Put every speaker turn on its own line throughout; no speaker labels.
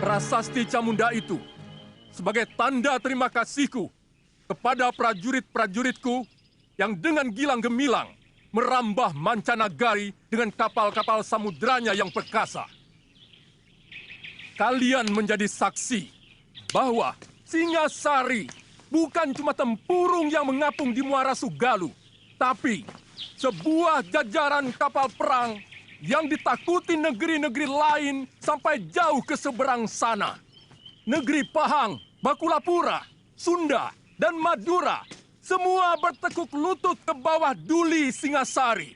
prasasti Camunda itu sebagai tanda terima kasihku kepada prajurit-prajuritku yang dengan gilang gemilang merambah mancanagari dengan kapal-kapal samudranya yang perkasa. Kalian menjadi saksi bahwa Singasari bukan cuma tempurung yang mengapung di Muara Sugalu, tapi sebuah jajaran kapal perang yang ditakuti negeri-negeri lain sampai jauh ke seberang sana. Negeri Pahang, Bakulapura, Sunda, dan Madura, semua bertekuk lutut ke bawah duli Singasari.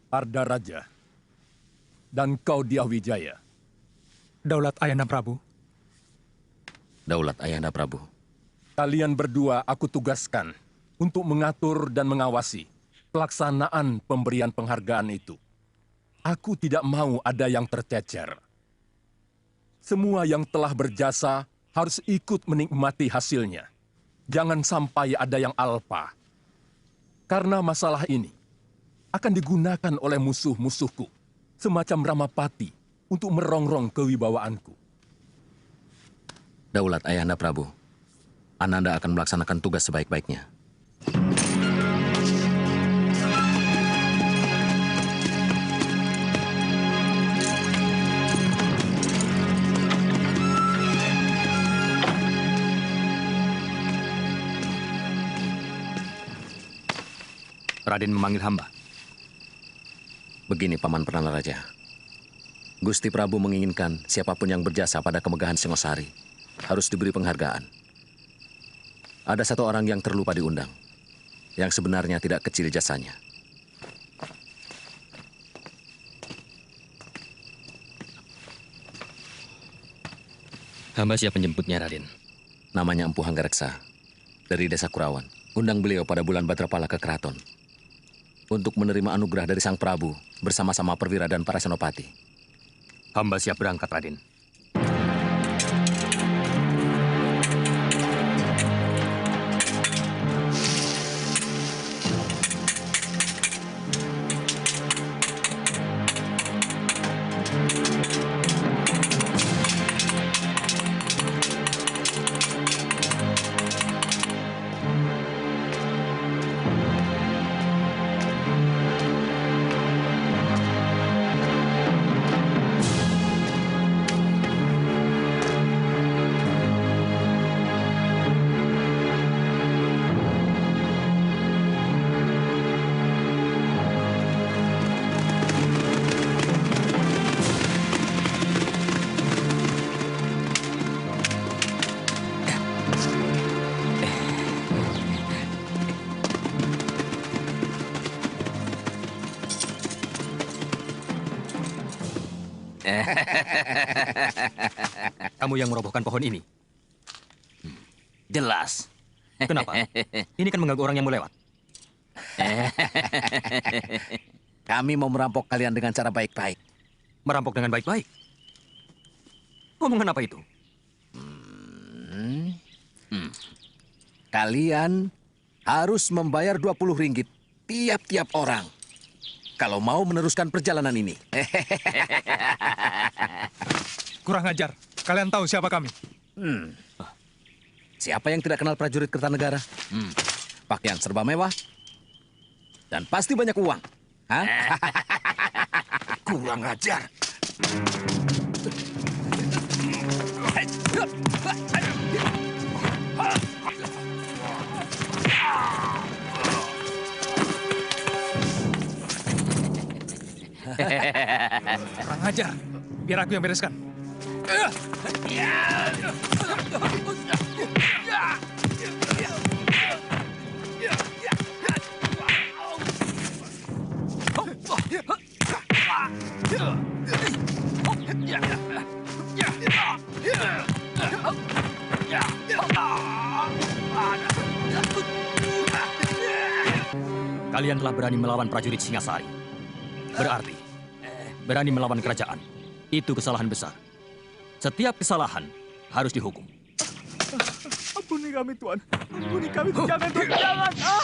Arda Raja, dan kau Diahwijaya.
Daulat Ayahanda Prabu.
Daulat Ayahanda Prabu.
Kalian berdua aku tugaskan untuk mengatur dan mengawasi pelaksanaan pemberian penghargaan itu. Aku tidak mau ada yang tercecer. Semua yang telah berjasa harus ikut menikmati hasilnya. Jangan sampai ada yang alpa. Karena masalah ini akan digunakan oleh musuh-musuhku, semacam Ramapati, untuk merongrong kewibawaanku.
Daulat Ayahanda Prabu, Ananda akan melaksanakan tugas sebaik-baiknya.
Raden memanggil hamba.
Begini, Paman Perdana Raja. Gusti Prabu menginginkan siapapun yang berjasa pada kemegahan Singosari harus diberi penghargaan. Ada satu orang yang terlupa diundang, yang sebenarnya tidak kecil jasanya.
Hamba siap menjemputnya, Raden.
Namanya Empu Hanggareksa, dari Desa Kurawan. Undang beliau pada bulan Badrapala ke keraton untuk menerima anugerah dari Sang Prabu bersama-sama perwira dan para senopati.
Hamba siap berangkat, Raden. Kamu yang merobohkan pohon ini?
Jelas.
Kenapa? Ini kan mengganggu orang yang mau lewat.
Kami mau merampok kalian dengan cara baik-baik.
Merampok dengan baik-baik? Omongan apa itu?
Kalian harus membayar 20 ringgit tiap-tiap orang kalau mau meneruskan perjalanan ini.
Kurang ajar. Kalian tahu siapa kami?
Siapa yang tidak kenal prajurit Kertanegara? Pakaian serba mewah dan pasti banyak uang. Hah? Kurang ajar.
Kurang ajar. Biar aku yang bereskan.
Kalian telah berani melawan prajurit Singasari. Berarti, berani melawan kerajaan. Itu kesalahan besar. Setiap kesalahan harus dihukum.
Ampuni kami, Tuan. Ampuni kami, jangan, Tuan, jangan. Ah!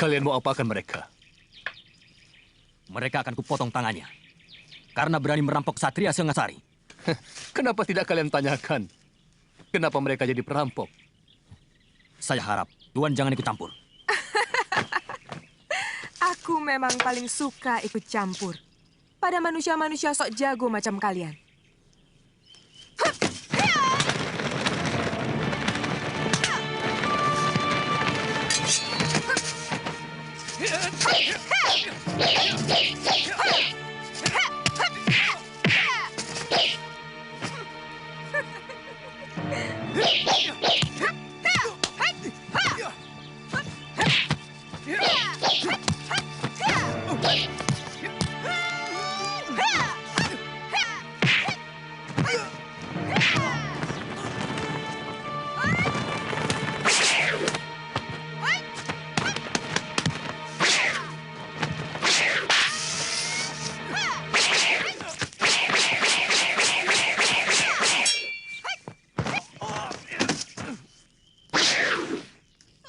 Kalian mau apakan mereka? Mereka akan kupotong tangannya. Karena berani merampok Satria Singasari.
Kenapa tidak kalian tanyakan? Kenapa mereka jadi perampok?
Saya harap Tuan jangan ikut campur.
Aku memang paling suka ikut campur pada manusia-manusia sok jago macam kalian.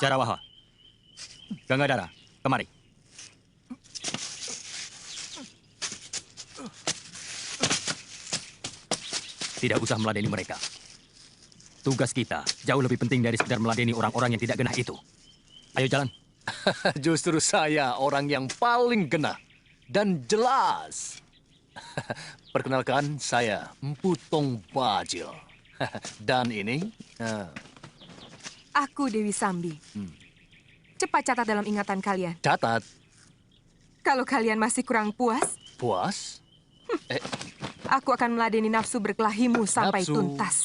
Jarawaha, Gangadara, kemari. Tidak usah meladeni mereka. Tugas kita jauh lebih penting dari sekedar meladeni orang-orang yang tidak genah itu. Ayo jalan.
Justru saya orang yang paling genah dan jelas. Perkenalkan, saya Empu Tong Bajil. Dan ini...
Aku Dewi Sambi. Cepat catat dalam ingatan kalian.
Catat.
Kalau kalian masih kurang puas,
Puas?
aku akan meladeni nafsu berkelahimu sampai
Nafsu.
tuntas.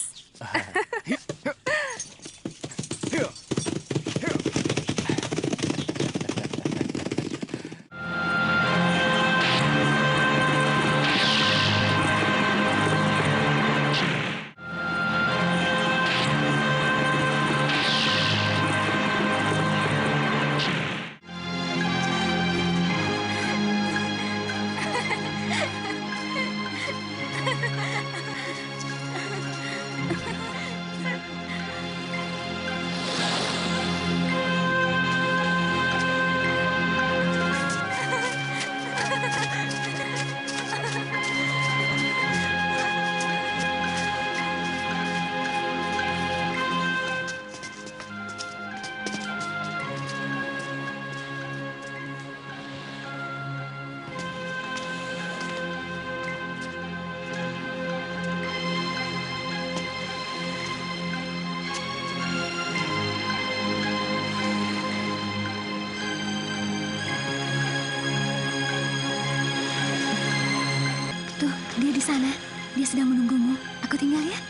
Tuh, dia di sana. Dia sedang menunggumu. Aku tinggal ya.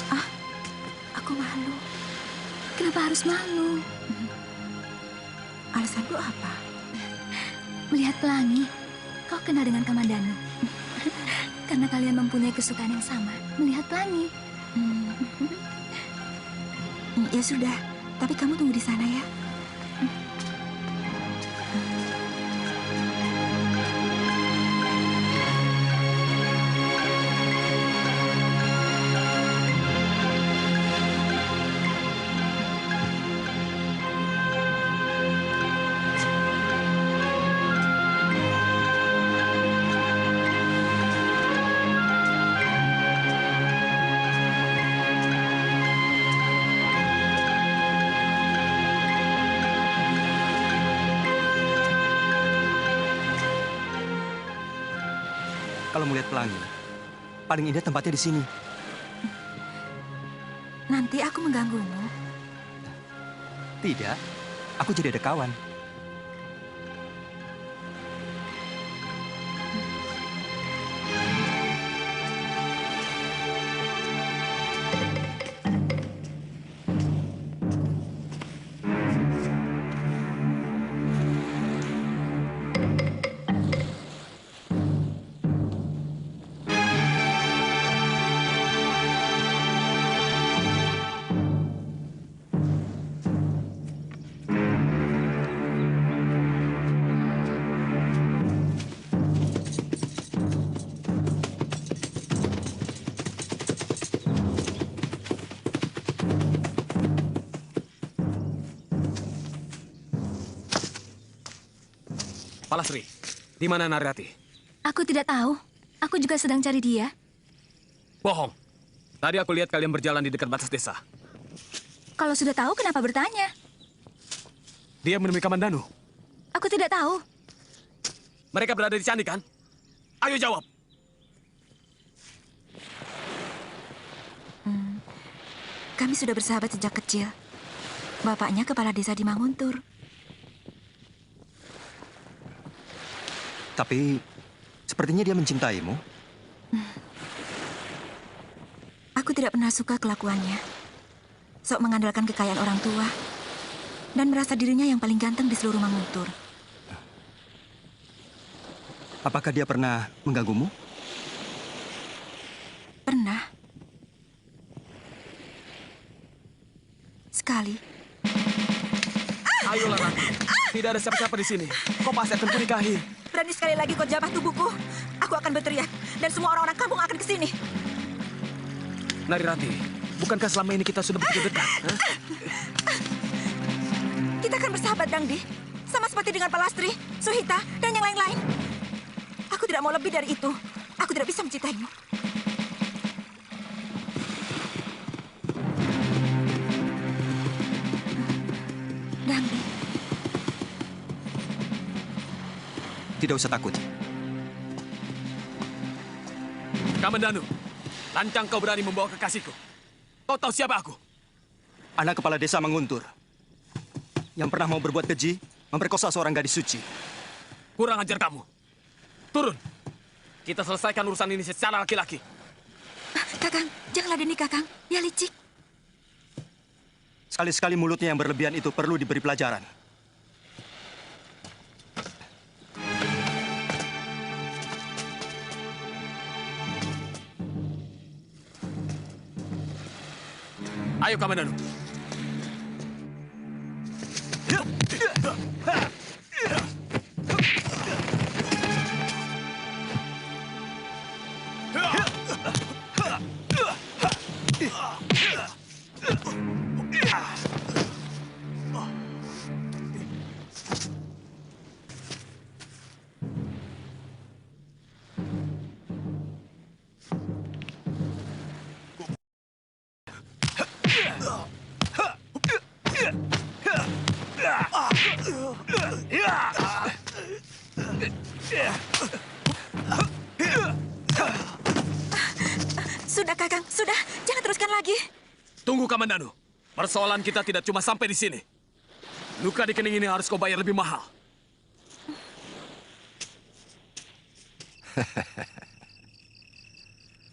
Ah, aku malu. Kenapa harus malu? Alasanku apa? Melihat pelangi, kau kenal dengan Kamandanu. Karena kalian mempunyai kesukaan yang sama, melihat pelangi. Ya sudah, tapi kamu tunggu di sana ya.
kalau melihat pelangi, paling indah tempatnya di sini.
Nanti aku mengganggumu.
Tidak, aku jadi ada kawan.
Palasri, di mana Narirati?
Aku tidak tahu. Aku juga sedang cari dia.
Bohong. Tadi aku lihat kalian berjalan di dekat batas desa.
Kalau sudah tahu, kenapa bertanya?
Dia menemui Kamandanu.
Aku tidak tahu.
Mereka berada di candi, kan? Ayo jawab.
Kami sudah bersahabat sejak kecil. Bapaknya kepala desa di Manguntur.
Tapi sepertinya dia mencintaimu.
Aku tidak pernah suka kelakuannya. Sok mengandalkan kekayaan orang tua. Dan merasa dirinya yang paling ganteng di seluruh Manguntur.
Apakah dia pernah mengganggumu?
Pernah. Sekali.
Ayolah, Rati. Tidak ada siapa-siapa di sini. Kau pasti akan kunikahi.
Berani sekali lagi kau jabah tubuhku. Aku akan berteriak. Dan semua orang-orang kampung akan kesini.
Narirati, bukankah selama ini kita sudah begitu dekat? Hah?
Kita akan bersahabat, Dangdi. Sama seperti dengan Palastri, Suhita, dan yang lain-lain. Aku tidak mau lebih dari itu. Aku tidak bisa mencintaimu. Dangdi.
Tidak usah takut.
Kamandanu, lancang kau berani membawa kekasihku. Kau tahu siapa aku?
Anak kepala desa Manguntur. Yang pernah mau berbuat keji, memperkosa seorang gadis suci.
Kurang ajar kamu. Turun. Kita selesaikan urusan ini secara laki-laki.
Kakang, jangan ladeni Kakang. Dia licik.
Sekali-sekali mulutnya yang berlebihan itu perlu diberi pelajaran.
Ayo, Kamandanu.
Sudah, Kakang. Sudah. Jangan teruskan lagi.
Tunggu, Kamandanu. Persoalan kita tidak cuma sampai di sini. Luka di kening ini harus kau bayar lebih mahal.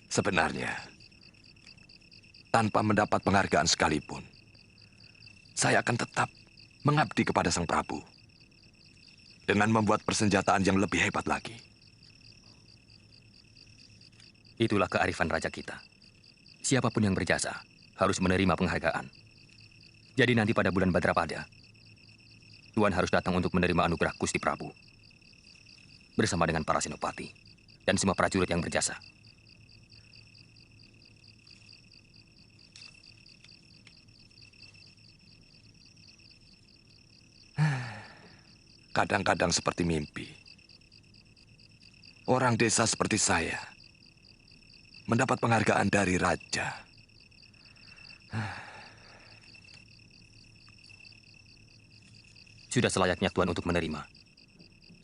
Sebenarnya, tanpa mendapat penghargaan sekalipun, saya akan tetap mengabdi kepada Sang Prabu dengan membuat persenjataan yang lebih hebat lagi.
Itulah kearifan raja kita. Siapapun yang berjasa harus menerima penghargaan. Jadi nanti pada bulan Badrapada, Tuan harus datang untuk menerima anugerah Gusti Prabu. Bersama dengan para senopati dan semua prajurit yang berjasa.
Kadang-kadang seperti mimpi. Orang desa seperti saya mendapat penghargaan dari raja.
Sudah selayaknya Tuan untuk menerima.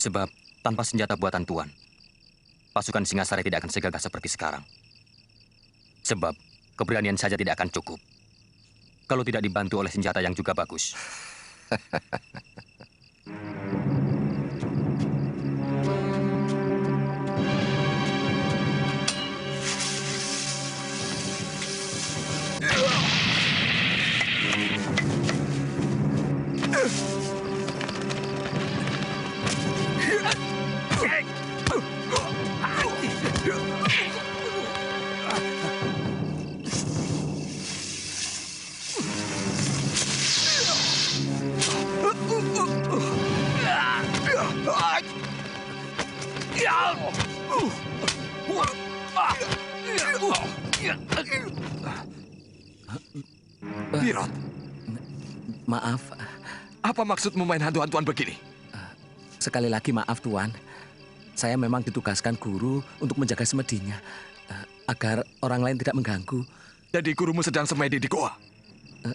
Sebab tanpa senjata buatan Tuan, pasukan Singasari tidak akan segagah seperti sekarang. Sebab keberanian saja tidak akan cukup kalau tidak dibantu oleh senjata yang juga bagus.
Birot,
Maaf,
apa maksudmu main hantu-hantuan begini?
sekali lagi maaf Tuan. Saya memang ditugaskan guru untuk menjaga semedinya, agar orang lain tidak mengganggu.
Jadi gurumu sedang semedi di goa?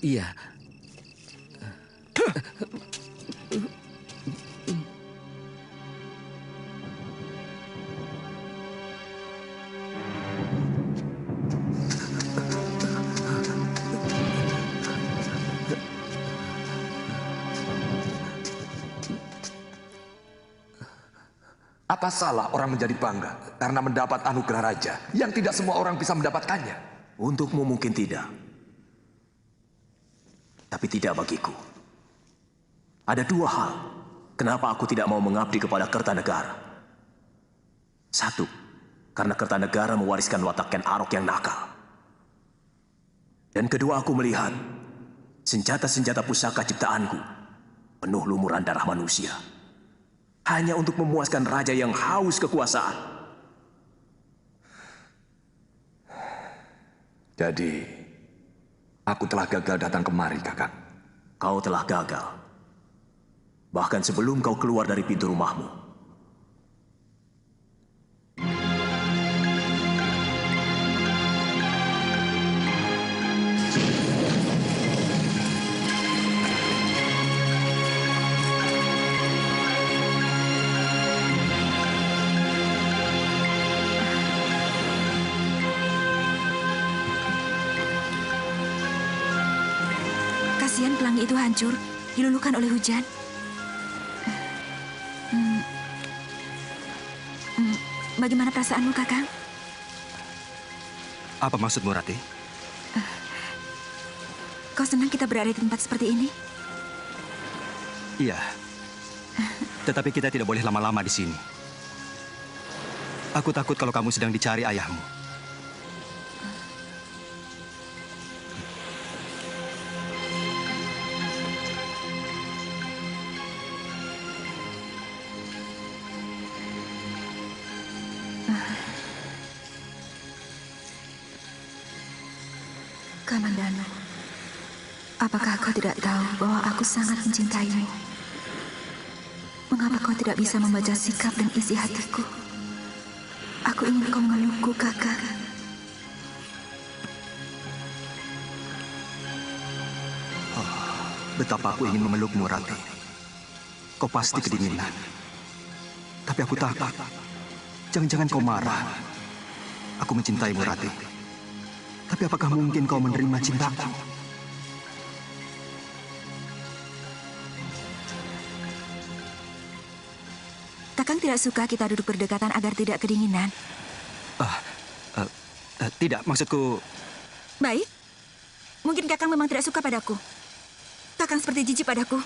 Iya.
Apa salah orang menjadi bangga karena mendapat anugerah raja yang tidak semua orang bisa mendapatkannya?
Untukmu mungkin tidak. Tapi tidak bagiku. Ada dua hal kenapa aku tidak mau mengabdi kepada Kertanegara. Satu, karena Kertanegara mewariskan watak Ken Arok yang nakal. Dan kedua, aku melihat senjata-senjata pusaka ciptaanku penuh lumuran darah manusia. Hanya untuk memuaskan raja yang haus kekuasaan.
Jadi, aku telah gagal datang kemari, Kakang.
Kau telah gagal. Bahkan sebelum kau keluar dari pintu rumahmu.
Kasihan pelangi itu hancur, diluluhkan oleh hujan. Bagaimana perasaanmu, Kakang?
Apa maksudmu, Rati?
Kau senang kita berada di tempat seperti ini?
Iya. Tetapi kita tidak boleh lama-lama di sini. Aku takut kalau kamu sedang dicari ayahmu.
Kamandano, apakah kau tidak tahu bahwa aku sangat mencintaimu? Mengapa kau tidak bisa membaca sikap dan isi hatiku? Aku ingin kau memelukku, Kakak.
Betapa aku ingin memelukmu, Rati. Kau pasti kedinginan. Tapi aku takut. Jangan-jangan kau marah. Aku mencintaimu, Rati. Tapi apakah mungkin kau menerima cintaku?
Kakang tidak suka kita duduk berdekatan agar tidak kedinginan.
Tidak, maksudku...
Baik. Mungkin Kakang memang tidak suka padaku. Kakang seperti jijik padaku.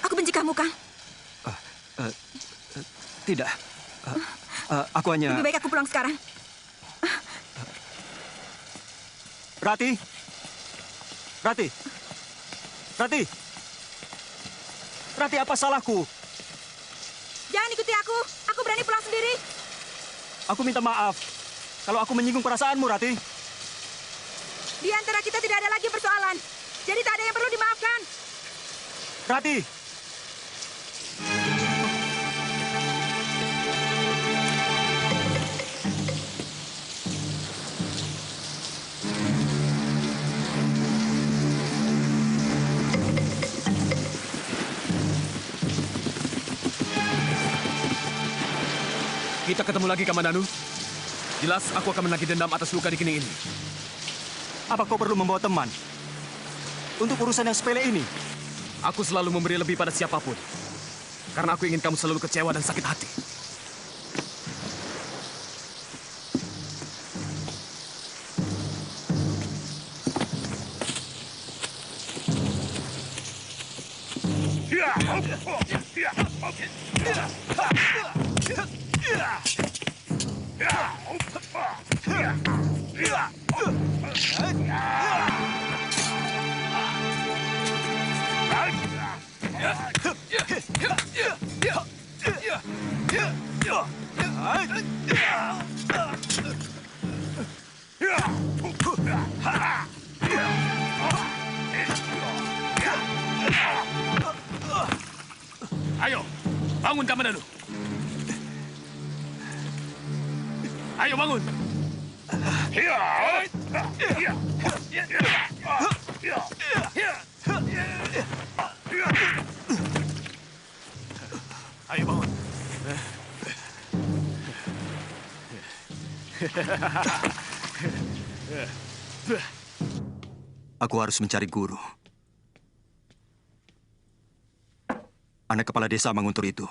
Aku benci kamu, Kang.
Tidak. Aku hanya...
Lebih baik aku pulang sekarang.
Rati! Rati! Rati! Rati, apa salahku?
Jangan ikuti aku. Aku berani pulang sendiri.
Aku minta maaf kalau aku menyinggung perasaanmu, Rati.
Di antara kita tidak ada lagi persoalan. Jadi tak ada yang perlu dimaafkan.
Rati!
kita ketemu lagi, Kamandanu. Jelas aku akan menagih dendam atas luka di kening ini.
Apa kau perlu membawa teman? Untuk urusan yang sepele ini?
Aku selalu memberi lebih pada siapapun. Karena aku ingin kamu selalu kecewa dan sakit hati. Ayo, bangun Kamandanu. Ayo bangun. Ayo bangun.
Aku harus mencari guru. Anak kepala desa Manguntur itu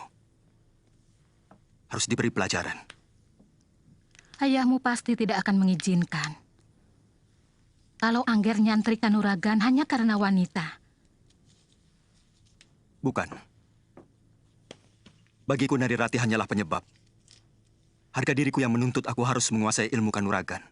harus diberi pelajaran.
Ayahmu pasti tidak akan mengizinkan. Kalau Angger nyantri Kanuragan hanya karena wanita.
Bukan. Bagiku Narirati hanyalah penyebab. Harga diriku yang menuntut aku harus menguasai ilmu Kanuragan.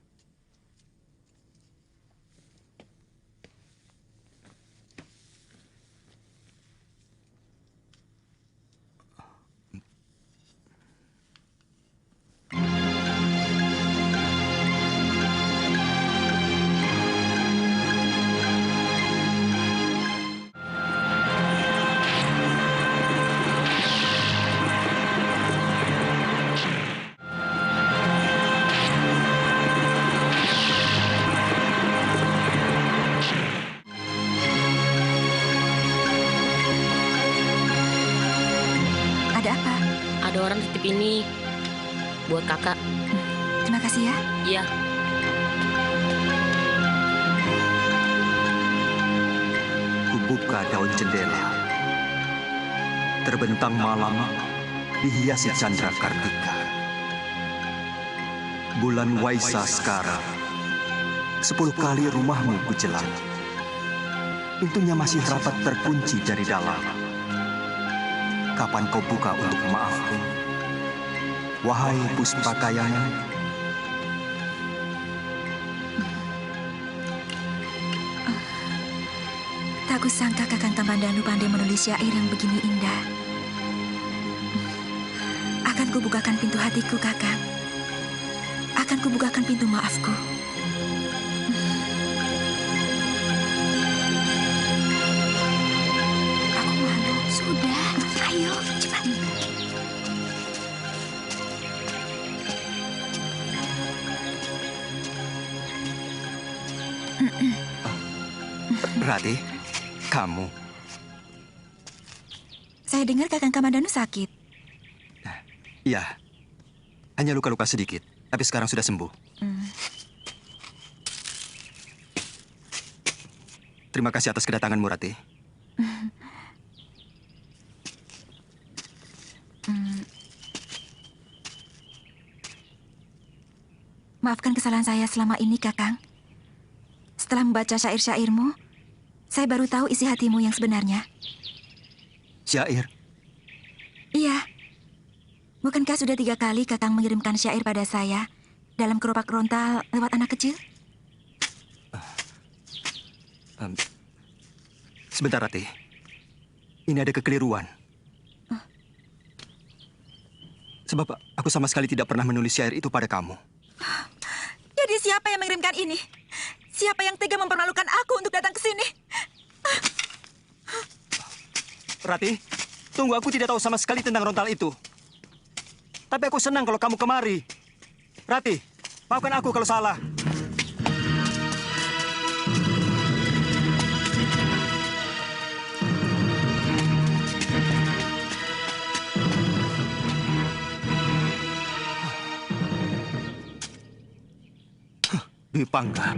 Ada orang titip ini buat kakak.
Terima kasih ya.
Iya.
Kubuka daun jendela. Terbentang malam dihiasi candra kartika. Bulan Waisa sekarang. 10 kali rumahmu kujelang. Pintunya masih rapat terkunci dari dalam. Kapan kau buka untuk maafku? Wahai Puspakayangan.
Tak kusangka Kakang Kamandanu pandai menulis syair yang begini indah. Akan kubukakan pintu hatiku, Kakang. Akan kubukakan pintu maafku. Aku malu. Sudah, ayo cepat.
Rati, kamu.
Saya dengar Kakang Kamandanu sakit.
Iya, hanya luka-luka sedikit, tapi sekarang sudah sembuh. Terima kasih atas kedatanganmu, Rati.
Maafkan kesalahan saya selama ini, Kakang. Setelah membaca syair-syairmu, saya baru tahu isi hatimu yang sebenarnya.
Syair?
Iya. Bukankah sudah 3 kali Kakang mengirimkan syair pada saya dalam keropak rontal lewat anak kecil?
Sebentar, Rati. Ini ada kekeliruan. Sebab aku sama sekali tidak pernah menulis syair itu pada kamu.
Jadi siapa yang mengirimkan ini? Siapa yang tega mempermalukan aku untuk datang ke sini?
Rati, tunggu, aku tidak tahu sama sekali tentang rontal itu. Tapi aku senang kalau kamu kemari. Rati, maafkan aku kalau salah. Dwi Pangga.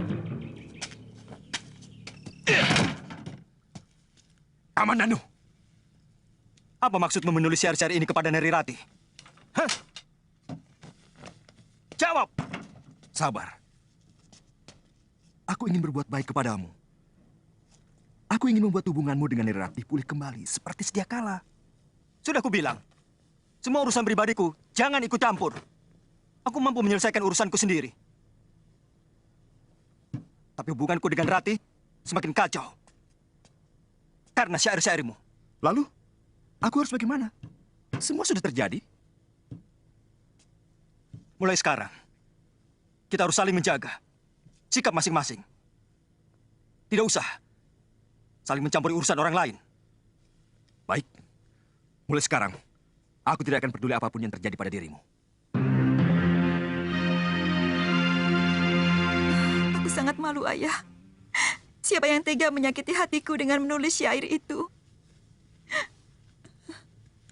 Kamandanu.
Apa maksudmu menulis syair-syair ini kepada Neri Rati? Hah? Jawab!
Sabar. Aku ingin berbuat baik kepadamu. Aku ingin membuat hubunganmu dengan Neri Rati pulih kembali seperti sedia kala.
Sudah kubilang, semua urusan pribadiku jangan ikut campur. Aku mampu menyelesaikan urusanku sendiri. Tapi hubunganku dengan Rati semakin kacau. Karena syair-syairmu.
Lalu, aku harus bagaimana? Semua sudah terjadi.
Mulai sekarang, kita harus saling menjaga sikap masing-masing. Tidak usah saling mencampuri urusan orang lain.
Baik. Mulai sekarang, aku tidak akan peduli apapun yang terjadi pada dirimu.
Aku sangat malu, Ayah. Siapa yang tega menyakiti hatiku dengan menulis syair itu?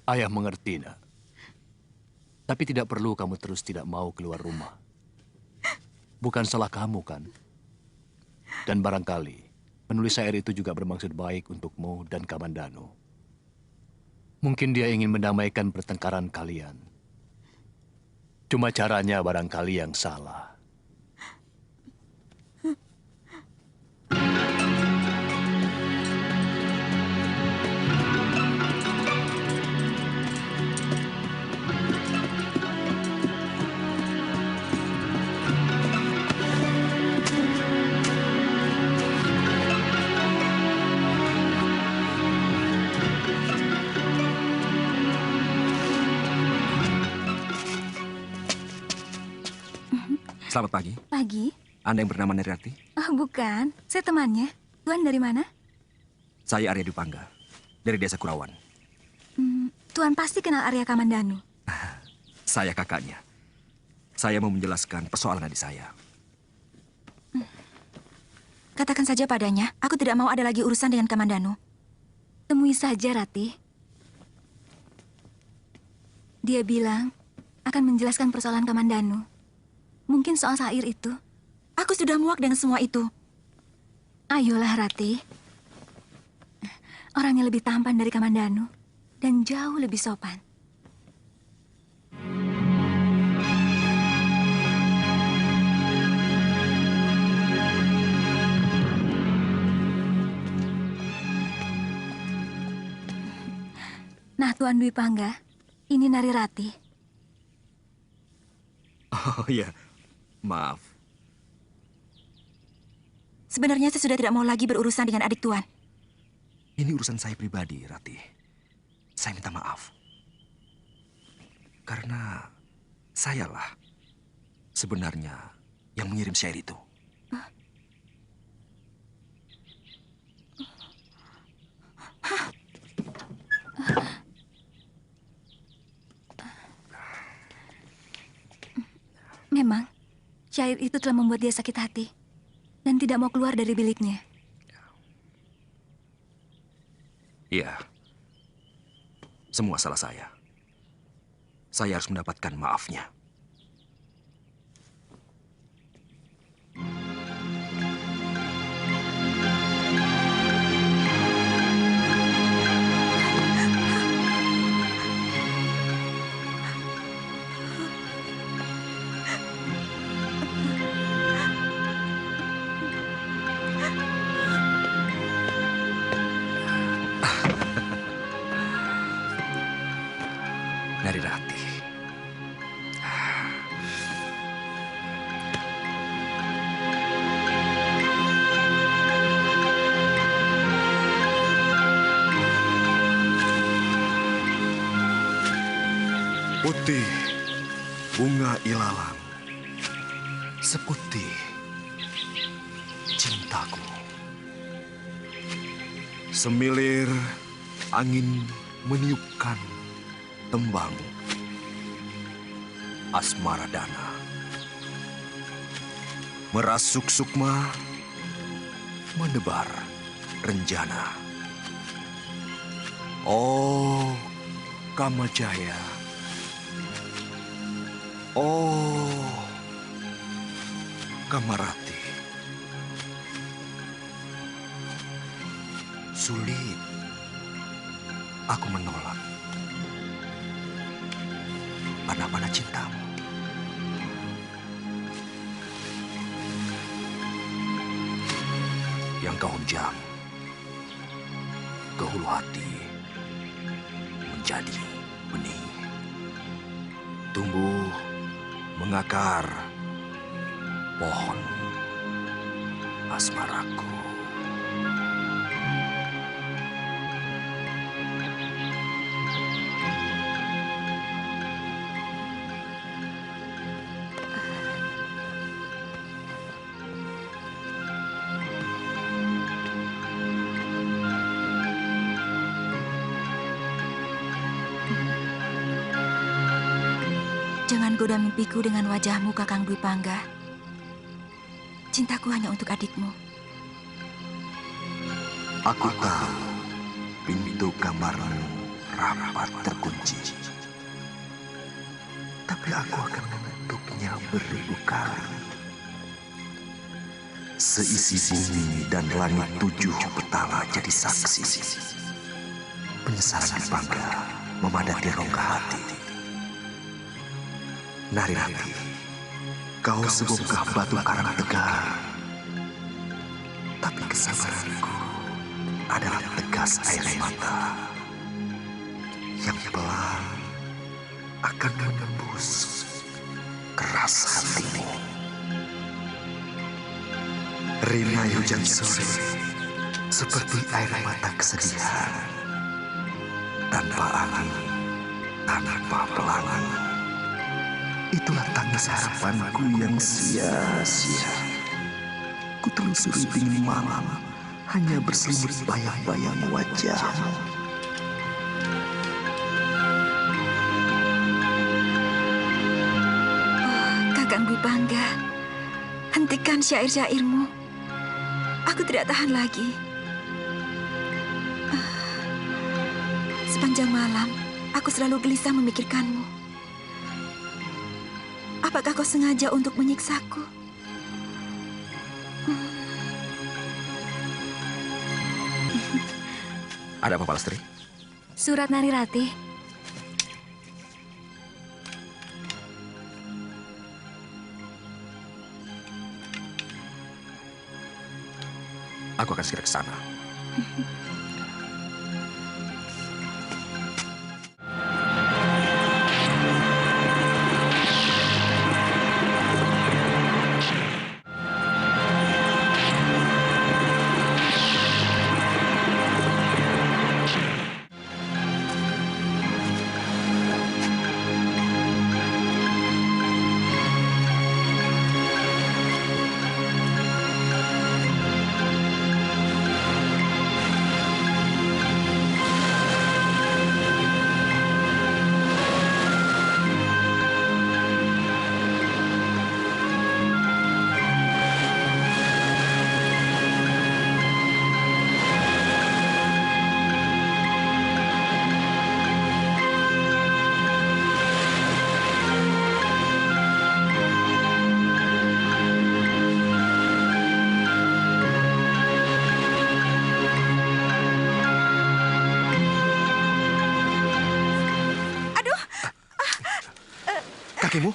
Ayah mengerti, nak. Tapi tidak perlu kamu terus tidak mau keluar rumah. Bukan salah kamu, kan? Dan barangkali penulis syair itu juga bermaksud baik untukmu dan Kamandanu. Mungkin dia ingin mendamaikan pertengkaran kalian. Cuma caranya barangkali yang salah.
Selamat pagi.
Pagi?
Anda yang bernama Neri Rati?
Oh, bukan. Saya temannya. Tuan dari mana?
Saya Arya Dwi Pangga, dari Desa Kurawan.
Tuan pasti kenal Arya Kamandanu.
Saya kakaknya. Saya mau menjelaskan persoalan adik saya.
Katakan saja padanya, aku tidak mau ada lagi urusan dengan Kamandanu. Temui saja, Rati. Dia bilang akan menjelaskan persoalan Kamandanu. Mungkin soal syair itu. Aku sudah muak dengan semua itu. Ayolah, Rati. Orangnya lebih tampan dari Kamandanu. Dan jauh lebih sopan. Nah, Tuan Dwi Pangga, ini Nari Rati.
Oh iya, maaf.
Sebenarnya saya sudah tidak mau lagi berurusan dengan adik Tuan.
Ini urusan saya pribadi, Rati. Saya minta maaf. Karena sayalah sebenarnya yang mengirim syair itu.
Memang, syair itu telah membuat dia sakit hati dan tidak mau keluar dari biliknya.
Iya. Semua salah saya. Saya harus mendapatkan maafnya. Nari Rati. Putih bunga ilalang, seputih cintaku. Semilir angin meniupkan tembang asmara dana. Merasuk sukma, menebar renjana. Oh, Kamajaya. Oh, Kamarati. sulit. Aku menolak. Pada cintamu. Yang kau hujam ke hulu hati menjadi benih. Tumbuh, mengakar, pohon asmaraku.
Jangan goda mimpiku dengan wajahmu, Kakang Dwi Pangga. Cintaku hanya untuk adikmu.
Aku tahu pintu kamarmu rapat terkunci. Tapi aku akan menutupnya beribu kali. Seisi bumi dan langit 7 petala jadi saksi. Penyesalan Dwi Pangga memadati rongga hati. Narirati, kau sebongkah batu karang tegar. Tapi kesabaranku adalah tegas air mata yang pelan akan menembus keras hatimu. Rinai hujan sore seperti air mata kesedihan, tanpa angin, tanpa pelangi. Itulah tangis harapanku yang sia-sia. Ku telusuri dingin malam, hanya berselimut bayang-bayang wajahmu.
Oh, Kakang Dwi Pangga, hentikan syair-syairmu. Aku tidak tahan lagi. Sepanjang malam, aku selalu gelisah memikirkanmu. Apakah kau sengaja untuk menyiksaku?
Ada apa, Palastri?
Surat Narirati.
Aku akan segera ke sana.
Kakimu?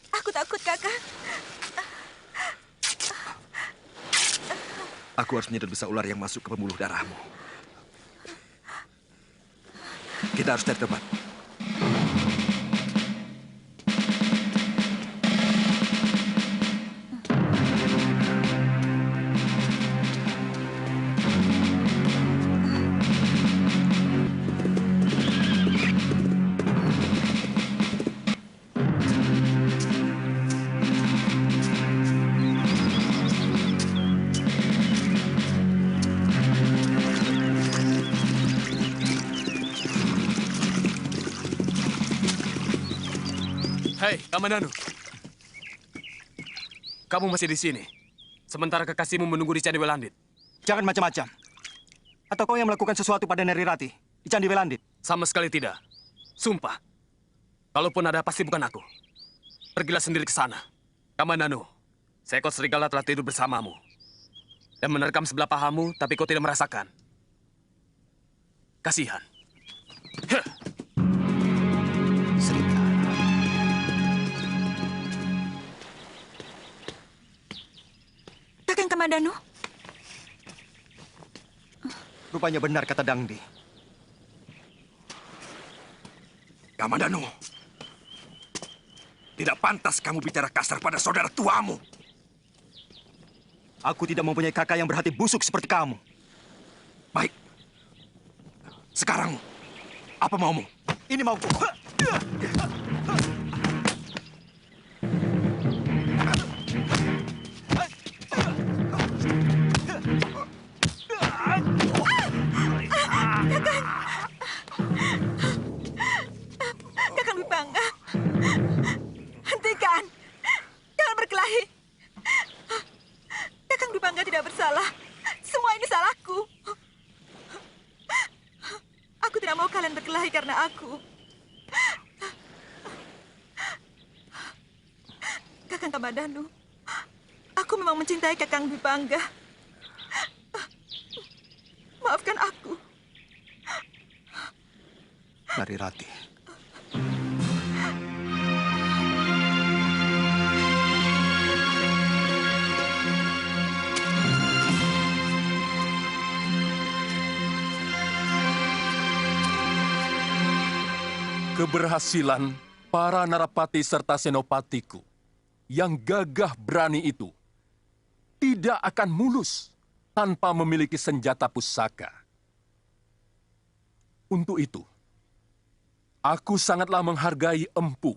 Aku takut, Kakang.
Aku harus menyedot besa ular yang masuk ke pembuluh darahmu. Kita harus cari tempat.
Hei, Kamandanu. Kamu masih di sini. Sementara kekasihmu menunggu di Candi Welandit.
Jangan macam-macam. Atau kau yang melakukan sesuatu pada Narirati di Candi Welandit?
Sama sekali tidak. Sumpah. Kalaupun ada, pasti bukan aku. Pergilah sendiri ke sana. Kamandanu, seekor serigala telah tidur bersamamu. dan menerkam sebelah pahamu, tapi kau tidak merasakan. Kasihan.
Kakang Kamandanu.
Rupanya benar kata Dangdi.
Kamandanu, tidak pantas kamu bicara kasar pada saudara tuamu.
Aku tidak mempunyai kakak yang berhati busuk seperti kamu.
Baik. Sekarang, apa maumu?
Ini mauku.
Kakang Dwi Pangga. Hentikan. Jangan berkelahi. Kakang Dwi Pangga tidak bersalah. Semua ini salahku. Aku tidak mau kalian berkelahi karena aku. Kakang Kamandanu, aku memang mencintai Kakang Dwi Pangga. Maafkan aku.
Narirati.
Keberhasilan para narapati serta senopatiku yang gagah berani itu tidak akan mulus tanpa memiliki senjata pusaka. Untuk itu, aku sangatlah menghargai Empu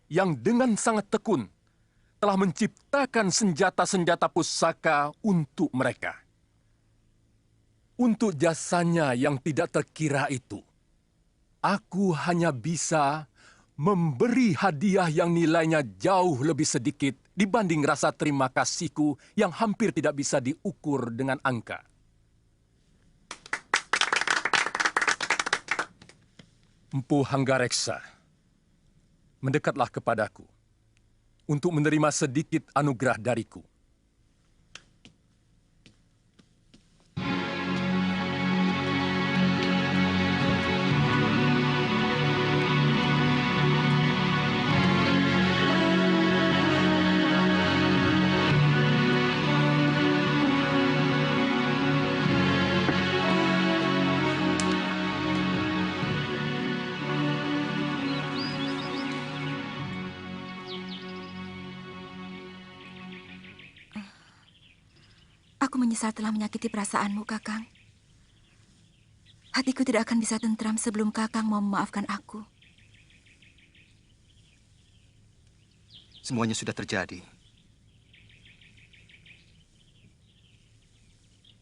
yang dengan sangat tekun telah menciptakan senjata-senjata pusaka untuk mereka. Untuk jasanya yang tidak terkira itu, aku hanya bisa memberi hadiah yang nilainya jauh lebih sedikit dibanding rasa terima kasihku yang hampir tidak bisa diukur dengan angka. Empu Hanggareksa, mendekatlah kepadaku untuk menerima sedikit anugerah dariku.
Aku menyesal telah menyakiti perasaanmu, Kakang. Hatiku tidak akan bisa tentram sebelum Kakang mau memaafkan aku.
Semuanya sudah terjadi.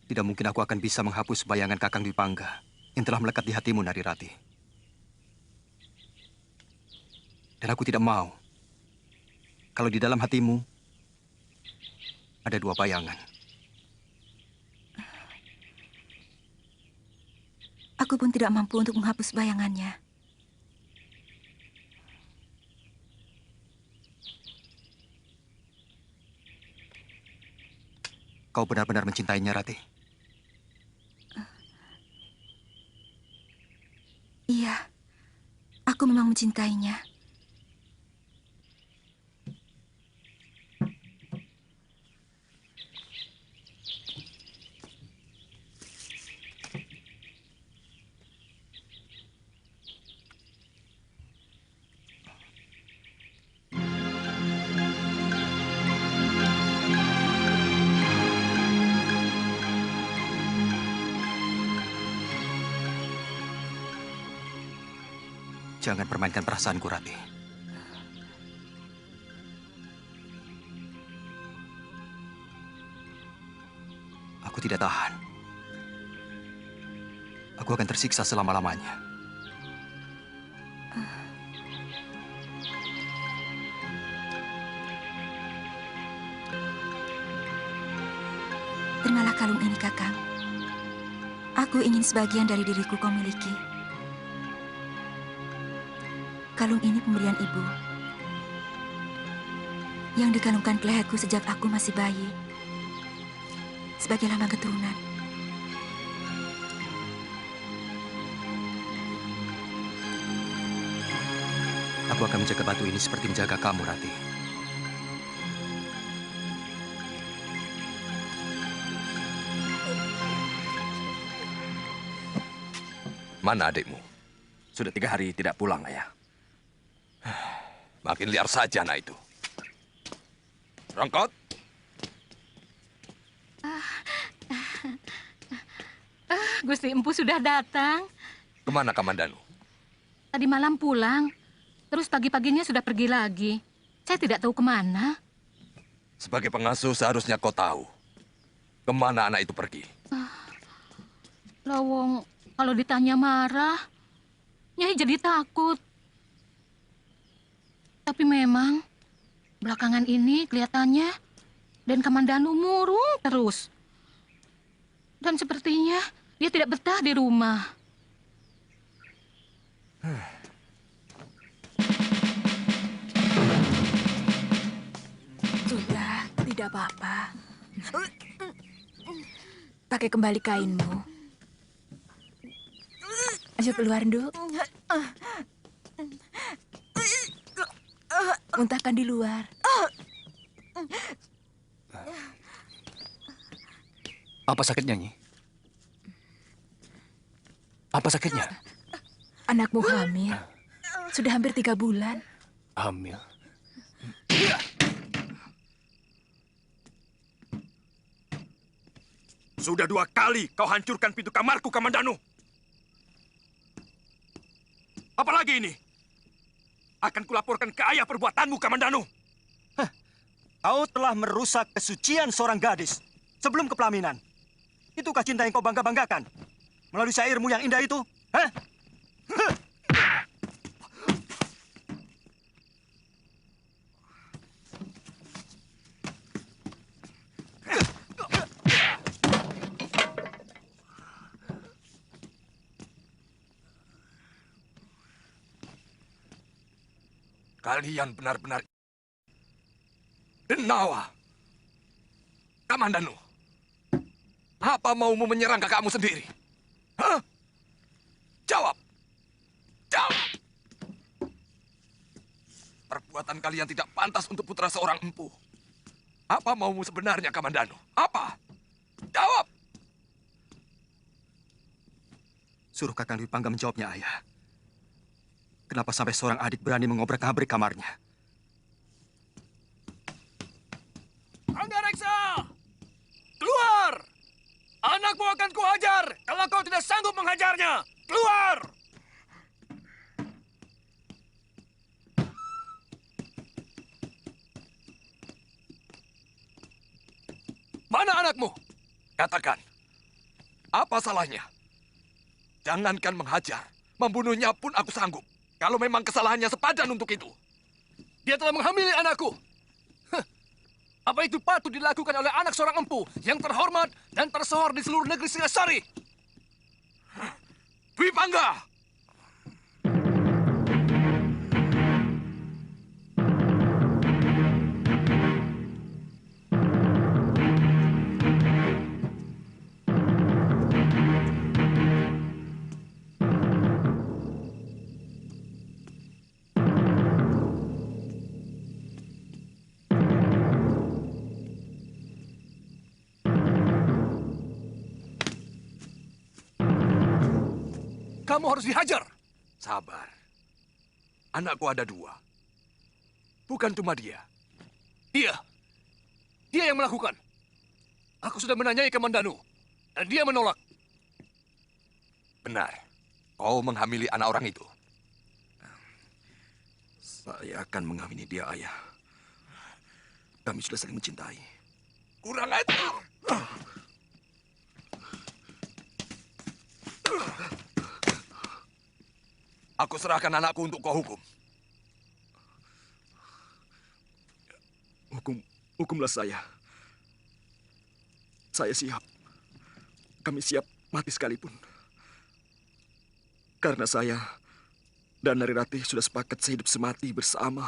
Tidak mungkin aku akan bisa menghapus bayangan Kakang Dwi Pangga yang telah melekat di hatimu, Narirati. Dan aku tidak mau kalau di dalam hatimu ada dua bayangan.
Aku pun tidak mampu untuk menghapus bayangannya.
Kau benar-benar mencintainya, Rati?
Iya, aku memang mencintainya.
Jangan permainkan perasaanku, Rati. Aku tidak tahan. Aku akan tersiksa selama-lamanya.
Terimalah kalung ini, Kakang. Aku ingin sebagian dari diriku kau miliki. Kalung ini pemberian ibu yang dikalungkan ke leherku sejak aku masih bayi. sebagai lambang keturunan.
Aku akan menjaga batu ini seperti menjaga kamu, Rati.
Mana adikmu?
Sudah 3 hari tidak pulang, Ayah.
Makin liar saja anak itu. Rongkot,
Gusti Empu sudah datang.
kemana Kamandanu?
Tadi malam pulang, terus pagi-paginya sudah pergi lagi. Saya tidak tahu kemana.
Sebagai pengasuh seharusnya kau tahu kemana anak itu pergi.
Lawong, kalau ditanya marah, Nyai jadi takut. Tapi memang, belakangan ini kelihatannya Den Kamandanu murung terus. Dan sepertinya dia tidak betah di rumah.
Sudah, tidak apa-apa. Pakai kembali kainmu. Ayo keluar, Nduk. Muntahkan di luar.
Apa sakitnya, Nyi? Apa sakitnya?
Anakmu hamil. Sudah hampir 3 bulan.
Hamil.
Sudah 2 kali kau hancurkan pintu kamarku, Kamandanu. Apalagi ini? Akan kulaporkan ke ayah perbuatanmu, Kamandanu.
Kau telah merusak kesucian seorang gadis sebelum kepelaminan. Itukah cinta yang kau bangga-banggakan? Melalui syairmu yang indah itu? Hah?
Kalian benar-benar denawa. Kamandanu, apa maumu menyerang kakakmu sendiri? Hah? Jawab. Jawab. Perbuatan kalian tidak pantas untuk putra seorang empu. Apa maumu sebenarnya, Kamandanu? Apa? Jawab.
Suruh Kakang Dwi Pangga menjawabnya, Ayah. Kenapa sampai seorang adik berani mengobrak-abrik kamarnya?
Anggareksa! Keluar! Anakmu akan kuhajar kalau kau tidak sanggup menghajarnya. Keluar!
Mana anakmu? Katakan. Apa salahnya? Jangankan menghajar, membunuhnya pun aku sanggup. Kalau memang kesalahannya sepadan untuk itu.
Dia telah menghamili anakku. Apa itu patut dilakukan oleh anak seorang empu yang terhormat dan tersohor di seluruh negeri Singasari?
Dwi Pangga!
Kamu harus dihajar.
Sabar. Anakku ada 2. Bukan cuma dia.
Dia yang melakukan. Aku sudah menanyai Kamandanu, dan dia menolak.
Benar. Kau menghamili anak orang itu.
Saya akan menghamili dia, Ayah. Kami sudah saling mencintai.
Kurang ajar. Aku serahkan anakku untuk kau hukum.
Hukumlah saya. Saya siap. Kami siap mati sekalipun. Karena saya dan Narirati sudah sepakat sehidup semati bersama.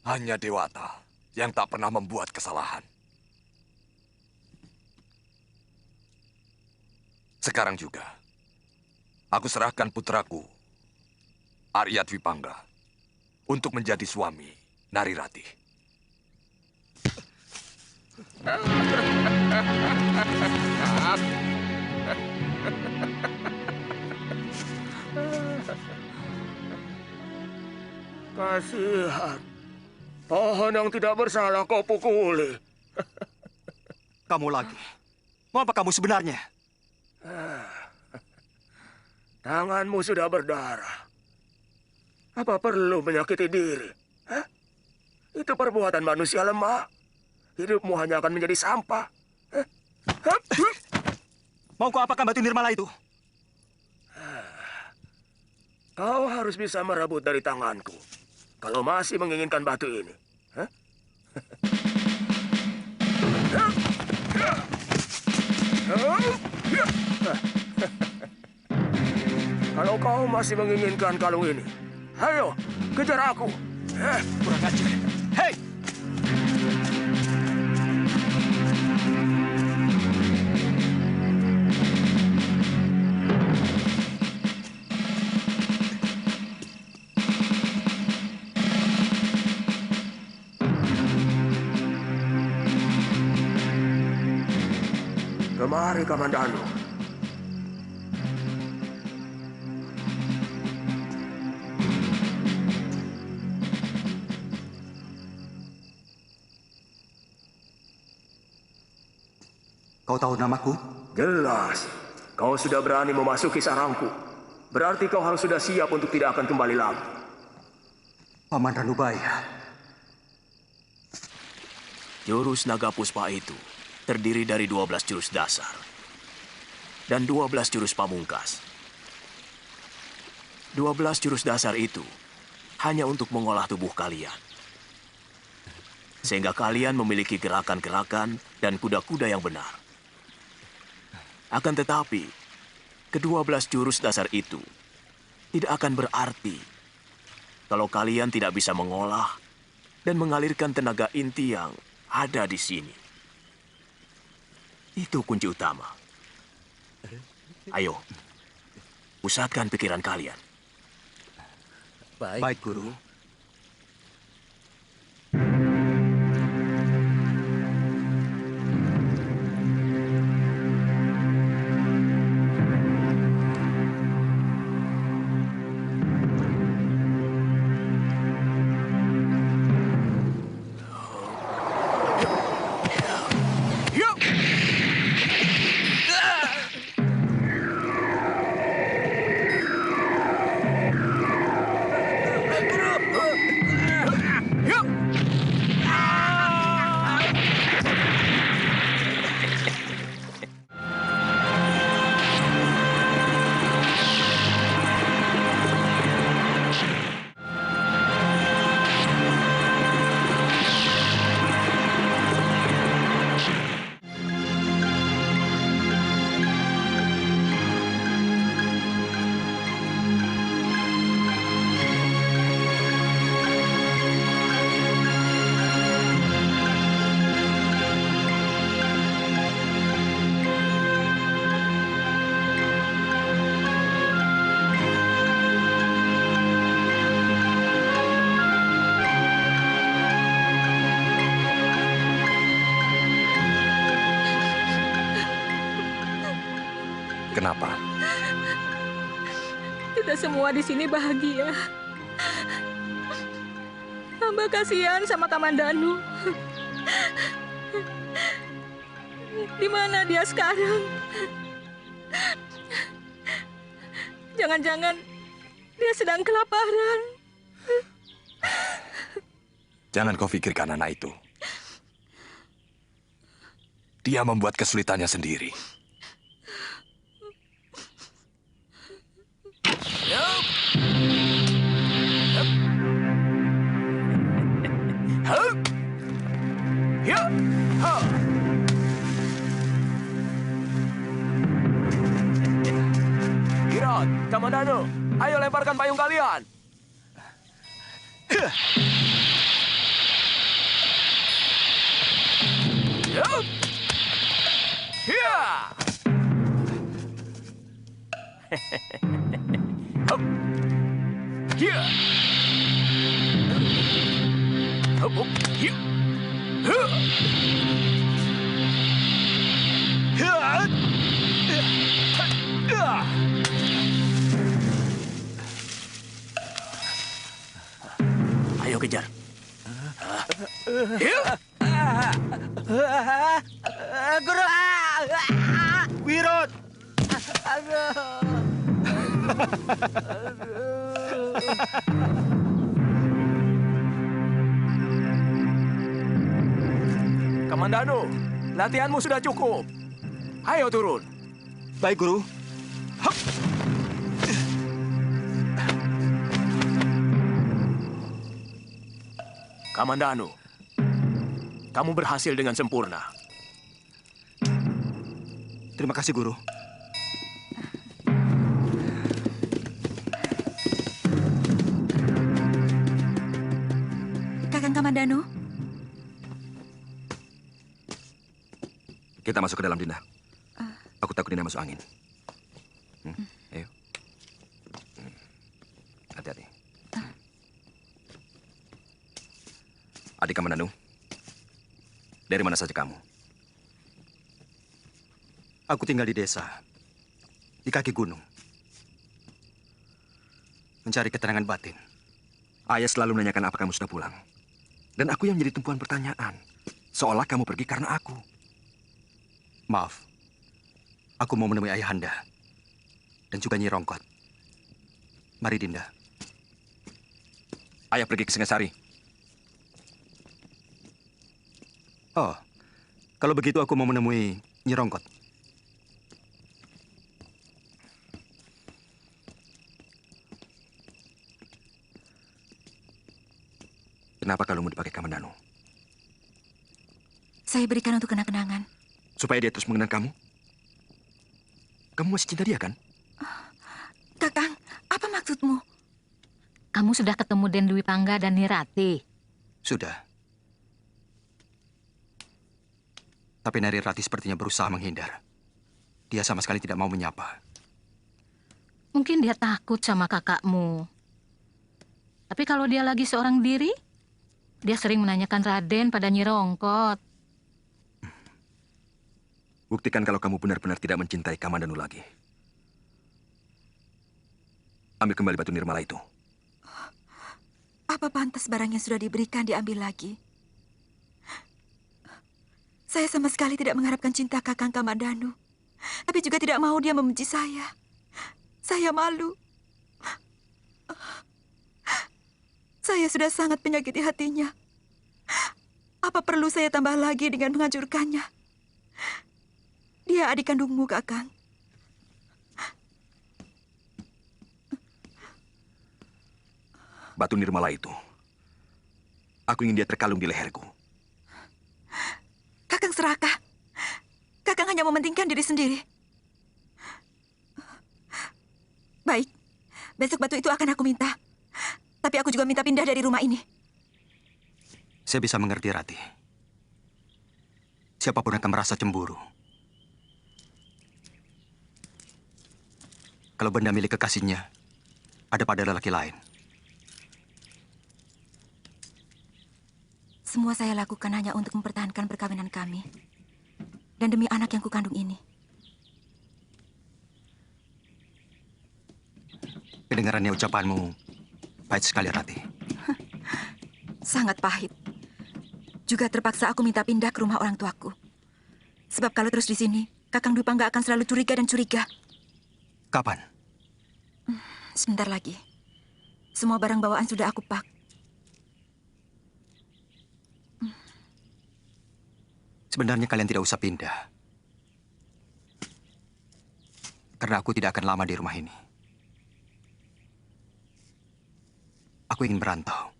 Hanya Dewata yang tak pernah membuat kesalahan. Sekarang juga, aku serahkan putraku, Arya Dwipangga, untuk menjadi suami Narirati.
Kasihan. Pohon yang tidak bersalah kau pukuli.
Kamu lagi. Mau apa kamu sebenarnya?
Tanganmu sudah berdarah. Apa perlu menyakiti diri? Hah? Itu perbuatan manusia lemah. Hidupmu hanya akan menjadi sampah.
Mau kau apakan batu nirmala itu?
Kau harus bisa merebut dari tanganku. Kalau masih menginginkan batu ini. Hah? Kalau kau masih menginginkan kalung ini, ayo, kejar aku.
Kurang ajar. Hei!
Kemari, Kamandanu.
Kau tahu namaku?
Jelas. Kau sudah berani memasuki sarangku. Berarti kau harus sudah siap untuk tidak akan kembali lagi.
Paman Ranubaya.
Jurus Naga Puspa itu terdiri dari 12 jurus dasar dan 12 jurus pamungkas. 12 jurus dasar itu hanya untuk mengolah tubuh kalian. Sehingga kalian memiliki gerakan-gerakan dan kuda-kuda yang benar. Akan tetapi, ke-12 jurus dasar itu tidak akan berarti kalau kalian tidak bisa mengolah dan mengalirkan tenaga inti yang ada di sini. Itu kunci utama. Ayo, pusatkan pikiran kalian.
Baik, Guru.
Kenapa?
Kita semua di sini bahagia. Hamba kasihan sama Kamandanu. Di mana dia sekarang? Jangan-jangan dia sedang kelaparan.
Jangan kau pikirkan anak itu. Dia membuat kesulitannya sendiri.
Kirat, Kamandanu, ayo lemparkan payung kalian. Ayo kejar.
Guru, Wirot.
Kamandano, latihanmu sudah cukup. Ayo turun.
Baik, Guru.
Kamandano, kamu berhasil dengan sempurna.
Terima kasih, Guru.
Kakang Kamandano,
Kita masuk ke dalam, Dinda. Aku takut Dinda masuk angin. Ayo. Hati-hati. Adik Kamandanu, dari mana saja kamu?
Aku tinggal di desa, di kaki gunung. Mencari ketenangan batin.
Ayah selalu menanyakan apa kamu sudah pulang. Dan aku yang menjadi tumpuan pertanyaan. Seolah kamu pergi karena aku.
Maaf, aku mau menemui Ayahanda dan juga Nyi Rongkot. Mari, Dinda.
Ayah pergi ke Singasari.
Oh, kalau begitu aku mau menemui Nyi Rongkot.
Kenapa kalungmu dipakai Kamandanu?
saya berikan untuk kenang-kenangan.
Supaya dia terus mengenang kamu? Kamu masih cinta dia, kan?
Kakang, apa maksudmu?
Kamu sudah ketemu Den Dwi Pangga dan Nirati?
Sudah. Tapi Nari Rati sepertinya berusaha menghindar. Dia sama sekali tidak mau menyapa.
Mungkin dia takut sama kakakmu. Tapi kalau dia lagi seorang diri, dia sering menanyakan Raden pada Nyi Rongkot.
Buktikan kalau kamu benar-benar tidak mencintai Kamandanu lagi. Ambil kembali batu nirmala itu.
Apa pantas barang yang sudah diberikan diambil lagi? Saya sama sekali tidak mengharapkan cinta Kakang Kamandanu. Tapi juga tidak mau dia membenci saya. Saya malu. Saya sudah sangat menyakiti hatinya. Apa perlu saya tambah lagi dengan menghancurkannya? Dia adik kandungmu, Kakang.
Batu nirmala itu. Aku ingin dia terkalung di leherku.
Kakang serakah. Kakang hanya mementingkan diri sendiri. Baik, besok batu itu akan aku minta. Tapi aku juga minta pindah dari rumah ini.
Saya bisa mengerti, Rati. Siapapun akan merasa cemburu. Kalau benda milik kekasihnya ada pada lelaki lain.
Semua saya lakukan hanya untuk mempertahankan perkawinan kami. Dan demi anak yang kukandung ini.
Kedengarannya ucapanmu pahit sekali, Rati.
Sangat pahit. Juga terpaksa aku minta pindah ke rumah orang tuaku. Sebab kalau terus di sini, Kakang Dwi Pangga akan selalu curiga dan curiga.
Kapan?
Sebentar lagi. Semua barang bawaan sudah aku pak.
Sebenarnya kalian tidak usah pindah. Karena aku tidak akan lama di rumah ini. Aku ingin merantau.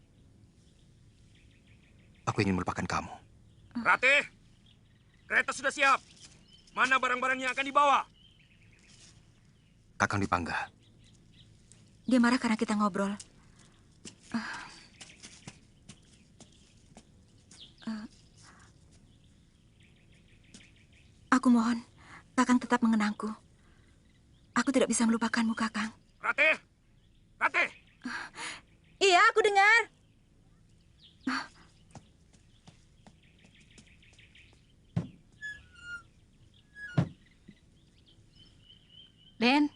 Aku ingin melupakan kamu.
Rati, kereta sudah siap. Mana barang-barang yang akan dibawa?
Kakang Dwi Pangga.
Dia marah karena kita ngobrol. Aku mohon, Kakang tetap mengenangku. Aku tidak bisa melupakanmu, Kakang.
Ratih! Ratih!
Iya, aku dengar.
Den,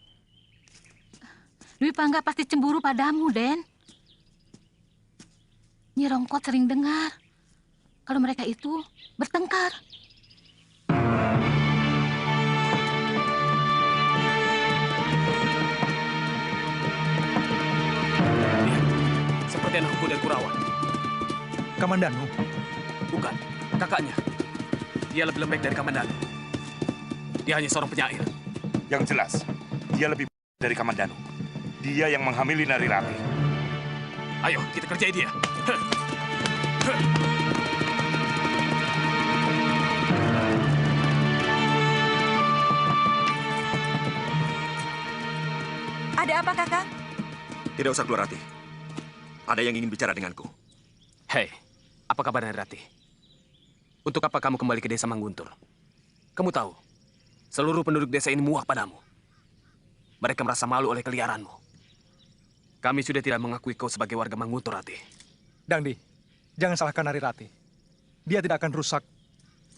Dwi Pangga pasti cemburu padamu, Den. Nyi Rongkot sering dengar kalau mereka itu bertengkar.
Seperti anak kuda Kurawan.
Kamandanu?
Bukan, kakaknya. Dia lebih lembek dari Kamandanu. Dia hanya seorang penyair.
Yang jelas, dia lebih dari Kamandanu. Dia yang menghamili Nari Ratih.
Ayo, kita kerjai dia.
Ada apa, Kakang?
Tidak usah keluar, Ratih. Ada yang ingin bicara denganku.
Hei, apa kabar Nari Ratih? Untuk apa kamu kembali ke desa Mangguntur? Kamu tahu, seluruh penduduk desa ini muak padamu. Mereka merasa malu oleh keliaranmu. Kami sudah tidak mengakui kau sebagai warga Mangguntur, Ratih.
Dangdi, jangan salahkan Nari Ratih. Dia tidak akan rusak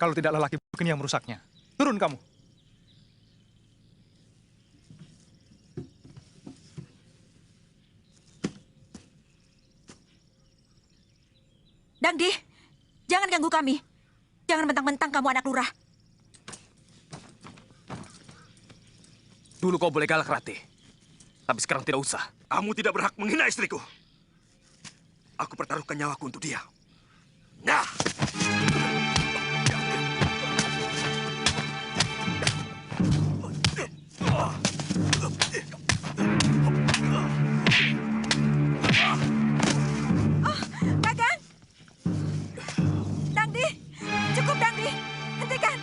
kalau tidak lelaki bukan yang merusaknya. Turun kamu.
Dangdi, jangan ganggu kami. Jangan mentang-mentang kamu anak lurah.
Dulu kau boleh galak, Ratih. Tapi sekarang tidak usah.
Kamu tidak berhak menghina istriku. Aku pertaruhkan nyawaku untuk dia. Nah!
Kakang! Dangdi! Cukup, Dangdi! Hentikan!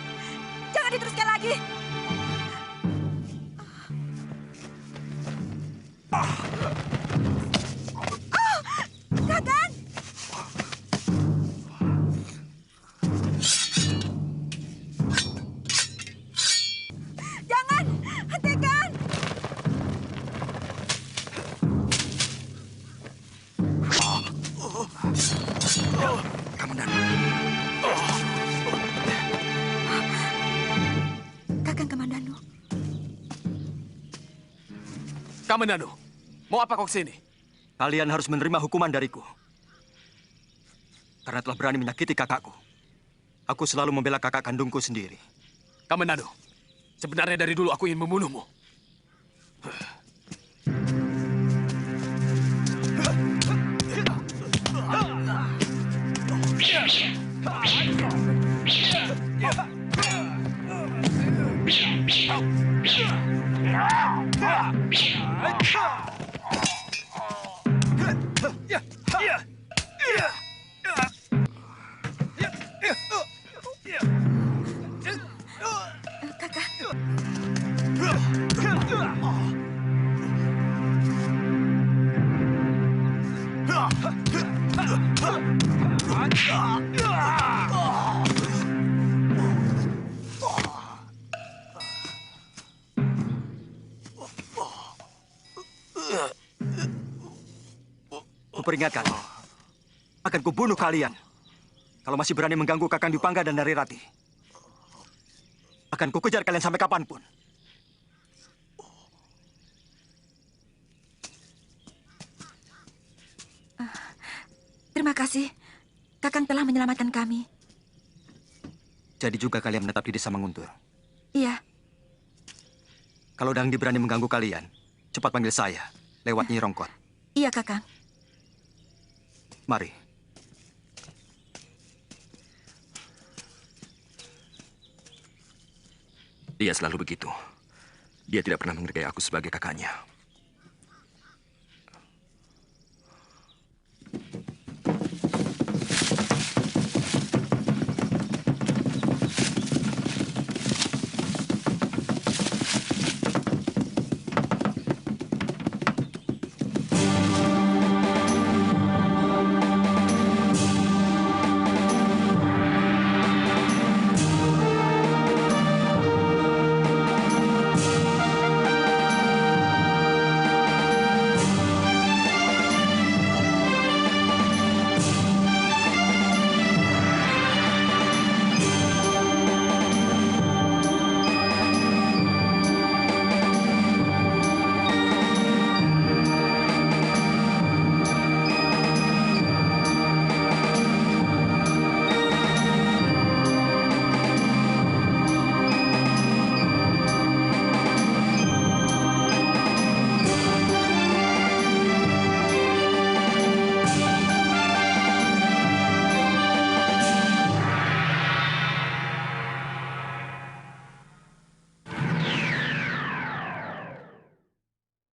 Jangan diteruskan lagi! Kakang! Jangan! Hentikan! Kakang Kamandanu.
Kamandanu, mau apa kau kesini?
Kalian harus menerima hukuman dariku. Karena telah berani menyakiti kakakku. Aku selalu membela kakak kandungku sendiri.
Kamandanu, sebenarnya dari dulu aku ingin membunuhmu.
Kuperingatkan, akan kubunuh kalian. Kalau masih berani mengganggu Kakang Dwi Pangga dan Nari Ratih. Akan kukejar kalian sampai kapanpun.
Terima kasih. Kakang telah menyelamatkan kami.
Jadi juga kalian menetap di desa Manguntur.
Iya.
Kalau Dangdi berani mengganggu kalian, cepat panggil saya lewat Nyi Rongkot.
Iya, Kakang.
Mari.
Dia selalu begitu. Dia tidak pernah menghargai aku sebagai kakaknya.